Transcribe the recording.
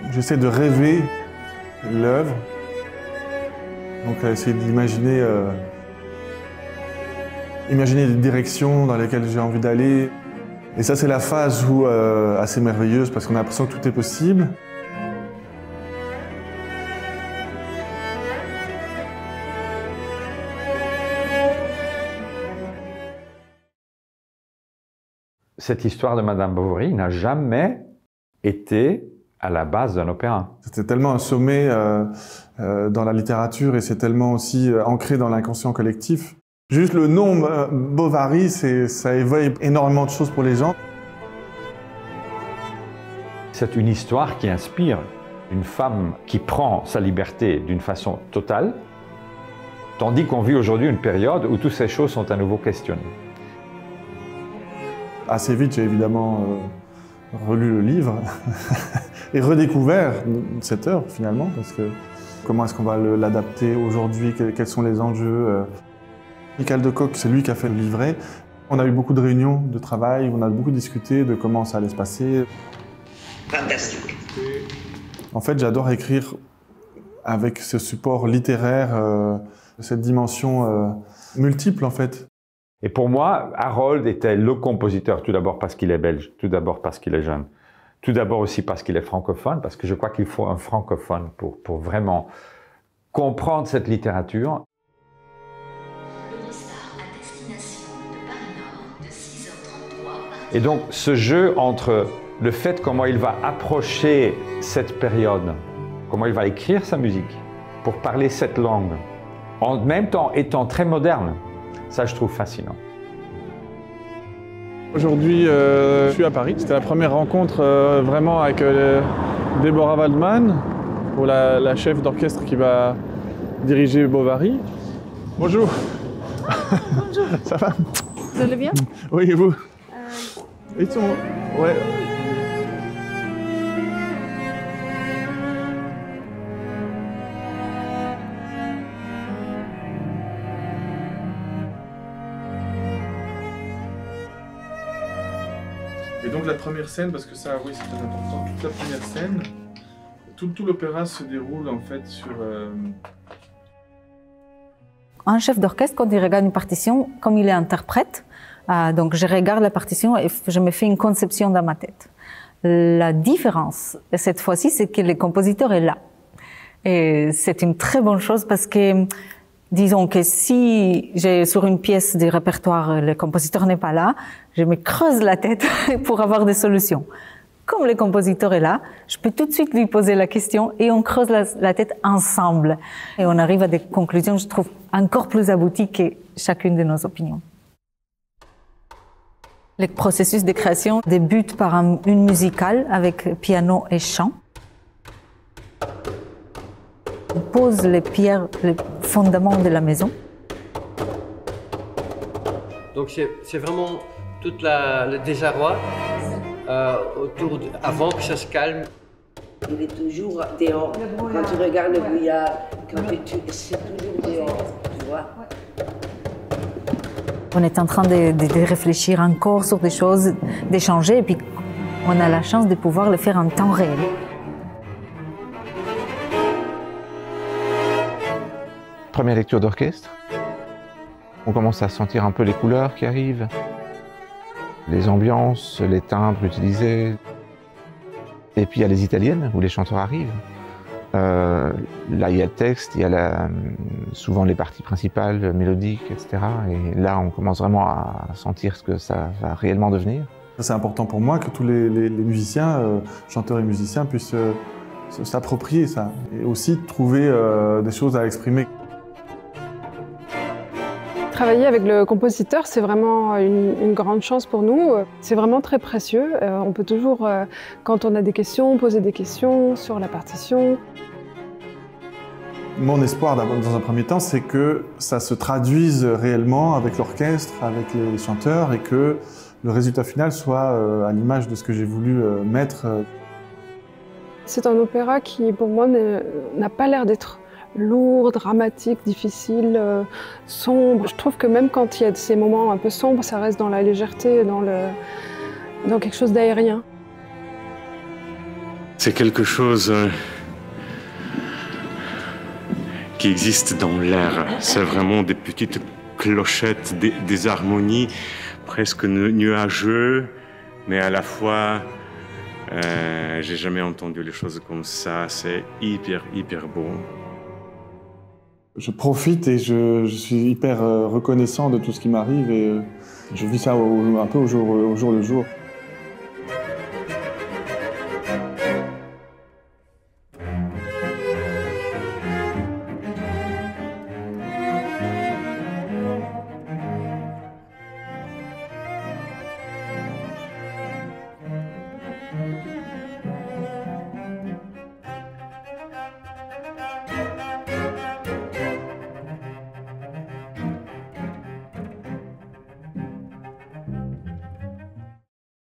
J'essaie de rêver l'œuvre, donc essayer d'imaginer imaginer des directions dans lesquelles j'ai envie d'aller. Et ça, c'est la phase où, assez merveilleuse parce qu'on a l'impression que tout est possible. Cette histoire de Madame Bovary n'a jamais été à la base d'un opéra. C'était tellement un sommet dans la littérature et c'est tellement aussi ancré dans l'inconscient collectif. Juste le nom Bovary, ça éveille énormément de choses pour les gens. C'est une histoire qui inspire une femme qui prend sa liberté d'une façon totale, tandis qu'on vit aujourd'hui une période où toutes ces choses sont à nouveau questionnées. Assez vite, j'ai évidemment relu le livre et redécouvert cette œuvre finalement, parce que comment est-ce qu'on va l'adapter aujourd'hui, quels sont les enjeux. Michael de Kock, c'est lui qui a fait le livret. On a eu beaucoup de réunions de travail, on a beaucoup discuté de comment ça allait se passer. Fantastique. En fait, j'adore écrire avec ce support littéraire, cette dimension multiple en fait. Et pour moi, Harold était le compositeur, tout d'abord parce qu'il est belge, tout d'abord parce qu'il est jeune, tout d'abord aussi parce qu'il est francophone, parce que je crois qu'il faut un francophone pour vraiment comprendre cette littérature. Et donc, ce jeu entre le fait comment il va approcher cette période, comment il va écrire sa musique pour parler cette langue, en même temps étant très moderne, ça je trouve fascinant. Aujourd'hui, je suis à Paris. C'était la première rencontre vraiment avec Deborah Waldman, pour la chef d'orchestre qui va diriger Bovary. Bonjour. Bonjour. Ça va? Vous allez bien? Oui, et vous? Ils sont... Ouais. Et donc la première scène, parce que ça, oui, c'est très important, toute la première scène, tout l'opéra se déroule en fait sur... Un chef d'orchestre, quand il regarde une partition, comme il est interprète, donc je regarde la partition et je me fais une conception dans ma tête. La différence, cette fois-ci, c'est que le compositeur est là. Et c'est une très bonne chose parce que, disons que si j'ai sur une pièce du répertoire, le compositeur n'est pas là, je me creuse la tête pour avoir des solutions. Comme le compositeur est là, je peux tout de suite lui poser la question et on creuse la tête ensemble. Et on arrive à des conclusions, je trouve, encore plus abouties que chacune de nos opinions. Le processus de création débute par une musicale avec piano et chant. On pose les pierres, les fondements de la maison. Donc c'est vraiment tout le désarroi avant que ça se calme. Il est toujours dehors. Quand tu regardes le brouillard, c'est toujours dehors, tu vois. On est en train de réfléchir encore sur des choses, d'échanger, et puis on a la chance de pouvoir le faire en temps réel. Première lecture d'orchestre. On commence à sentir un peu les couleurs qui arrivent, les ambiances, les timbres utilisés. Et puis il y a les italiennes où les chanteurs arrivent. Là, il y a le texte, il y a souvent les parties principales, mélodiques, etc. Et là, on commence vraiment à sentir ce que ça va réellement devenir. C'est important pour moi que tous les musiciens, chanteurs et musiciens, puissent s'approprier ça. Et aussi trouver des choses à exprimer. Travailler avec le compositeur, c'est vraiment une grande chance pour nous. C'est vraiment très précieux. On peut toujours, quand on a des questions, poser des questions sur la partition. Mon espoir, dans un premier temps, c'est que ça se traduise réellement avec l'orchestre, avec les chanteurs, et que le résultat final soit à l'image de ce que j'ai voulu mettre. C'est un opéra qui, pour moi, n'a pas l'air d'être lourd, dramatique, difficile, sombre. Je trouve que même quand il y a ces moments un peu sombres, ça reste dans la légèreté, dans quelque chose d'aérien. C'est quelque chose qui existe dans l'air. C'est vraiment des petites clochettes, des harmonies presque nuageuses, mais à la fois, j'ai jamais entendu les choses comme ça. C'est hyper, hyper beau. Je profite et je suis hyper reconnaissant de tout ce qui m'arrive et je vis ça un peu au jour le jour.